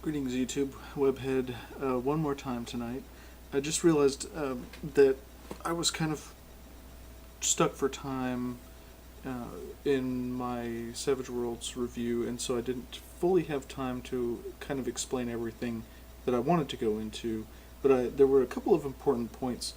Greetings, YouTube webhead. One more time tonight. I just realized that I was kind of stuck for time in my Savage Worlds review, and so I didn't fully have time to kind of explain everything that I wanted to go into. But there were a couple of important points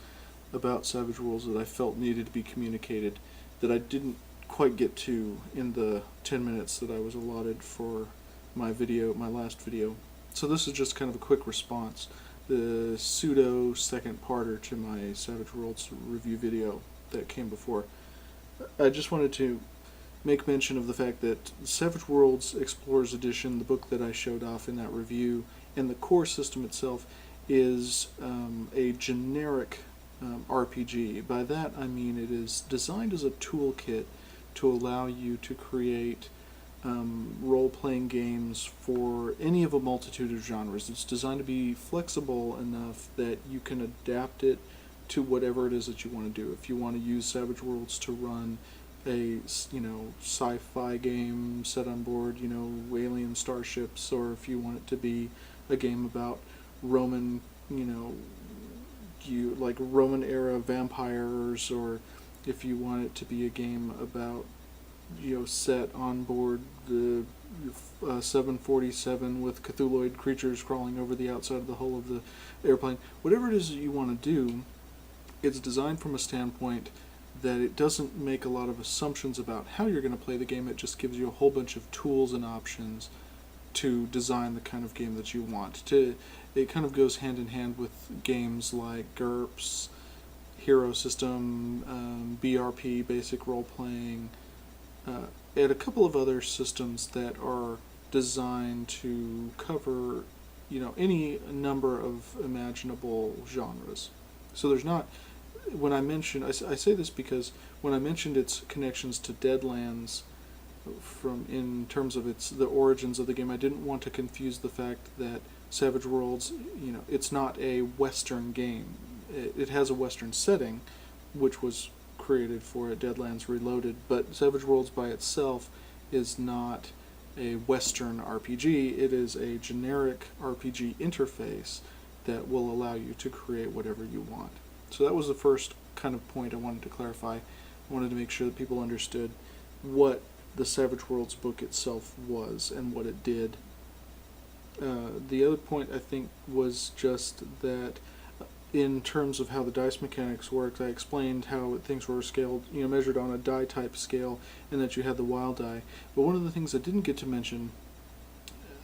about Savage Worlds that I felt needed to be communicated that I didn't quite get to in the 10 minutes that I was allotted for my last video. So this is just kind of a quick response, the pseudo second parter to my Savage Worlds review video that came before. I just wanted to make mention of the fact that Savage Worlds Explorers Edition, the book that I showed off in that review, and the core system itself is a generic RPG. By that I mean it is designed as a toolkit to allow you to create role-playing games for any of a multitude of genres. It's designed to be flexible enough that you can adapt it to whatever it is that you want to do. If you want to use Savage Worlds to run a sci-fi game set on board alien starships, or if you want it to be a game about Roman Roman era vampires, or if you want it to be a game about set on board the 747 with Cthulhuid creatures crawling over the outside of the hull of the airplane. Whatever it is that you want to do, it's designed from a standpoint that it doesn't make a lot of assumptions about how you're going to play the game. It just gives you a whole bunch of tools and options to design the kind of game that you want. It kind of goes hand in hand with games like GURPS, Hero System, BRP, Basic Role Playing, and a couple of other systems that are designed to cover any number of imaginable genres. So there's not, when I mention, I say this because when I mentioned its connections to Deadlands in terms of the origins of the game, I didn't want to confuse the fact that Savage Worlds, it's not a Western game. It has a Western setting, which was created for it, Deadlands Reloaded, but Savage Worlds by itself is not a Western RPG. It is a generic RPG interface that will allow you to create whatever you want. So that was the first kind of point I wanted to clarify. I wanted to make sure that people understood what the Savage Worlds book itself was and what it did. The other point, I think, was just that in terms of how the dice mechanics worked, I explained how things were scaled, measured on a die type scale, and that you had the wild die. But one of the things I didn't get to mention,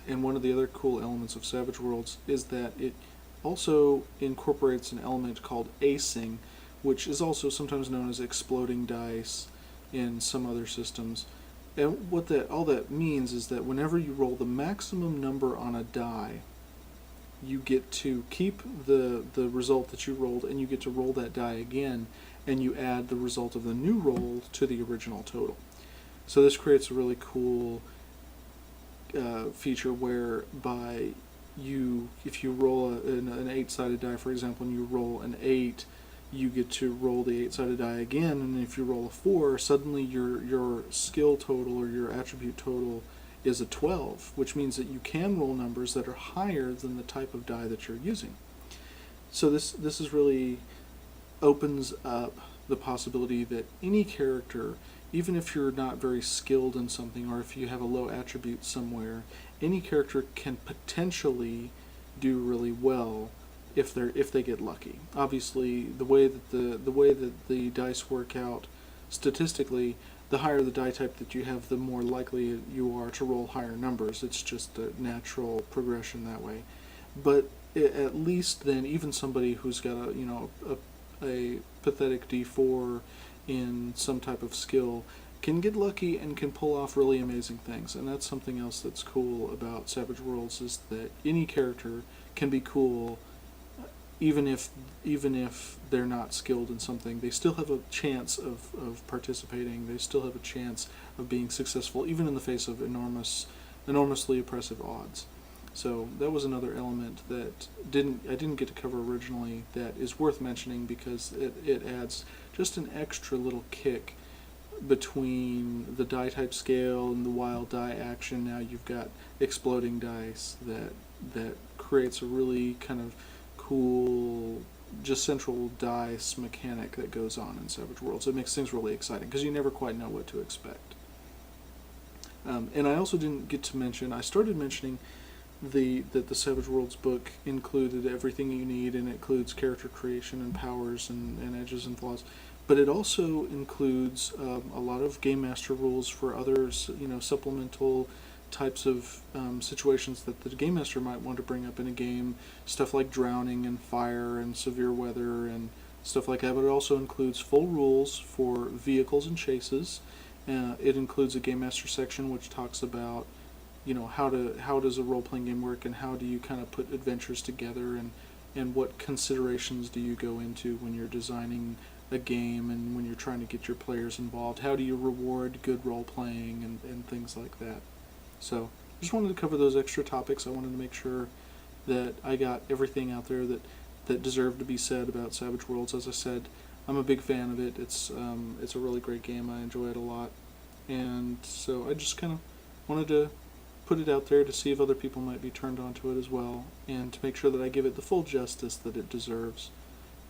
and one of the other cool elements of Savage Worlds, is that it also incorporates an element called acing, which is also sometimes known as exploding dice in some other systems. And what all that means is that whenever you roll the maximum number on a die, you get to keep the result that you rolled, and you get to roll that die again, and you add the result of the new roll to the original total. So this creates a really cool feature whereby if you roll an 8-sided die, for example, and you roll an 8, you get to roll the 8-sided die again, and if you roll a 4, suddenly your skill total or your attribute total is a 12, which means that you can roll numbers that are higher than the type of die that you're using. So this is really opens up the possibility that any character, even if you're not very skilled in something, or if you have a low attribute somewhere, any character can potentially do really well if they get lucky. Obviously, the way that the dice work out statistically, the higher the die type that you have, the more likely you are to roll higher numbers. It's just a natural progression that way. But at least then, even somebody who's got a pathetic D4 in some type of skill can get lucky and can pull off really amazing things. And that's something else that's cool about Savage Worlds, is that any character can be cool even if they're not skilled in something. They still have a chance of participating. They still have a chance of being successful, even in the face of enormously oppressive odds. So that was another element that I didn't get to cover originally that is worth mentioning, because it adds just an extra little kick between the die type scale and the wild die action, now you've got exploding dice that creates a really kind of cool, just central dice mechanic that goes on in Savage Worlds. It makes things really exciting because you never quite know what to expect. And I also didn't get to mention, I started mentioning that the Savage Worlds book included everything you need, and it includes character creation and powers and edges and flaws. But it also includes a lot of game master rules for others, supplemental types of situations that the game master might want to bring up in a game, stuff like drowning and fire and severe weather and stuff like that. But it also includes full rules for vehicles and chases. It includes a game master section which talks about how does a role-playing game work, and how do you kind of put adventures together, and what considerations do you go into when you're designing a game and when you're trying to get your players involved. How do you reward good role-playing and things like that. So just wanted to cover those extra topics. I wanted to make sure that I got everything out there that deserved to be said about Savage Worlds. As I said, I'm a big fan of it. It's a really great game. I enjoy it a lot, and so I just kind of wanted to put it out there to see if other people might be turned on to it as well, and to make sure that I give it the full justice that it deserves,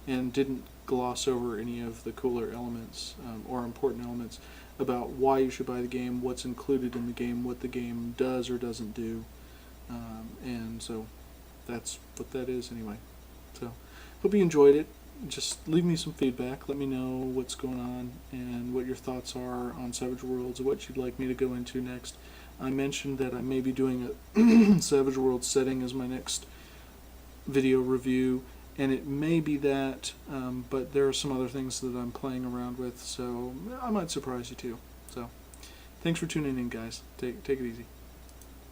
and didn't gloss over any of the cooler elements or important elements about why you should buy the game, what's included in the game, what the game does or doesn't do, and so that's what that is anyway. So hope you enjoyed it. Just leave me some feedback. Let me know what's going on and what your thoughts are on Savage Worlds, what you'd like me to go into next. I mentioned that I may be doing a Savage Worlds setting as my next video review, and it may be that, but there are some other things that I'm playing around with, so I might surprise you too. So thanks for tuning in, guys. Take it easy.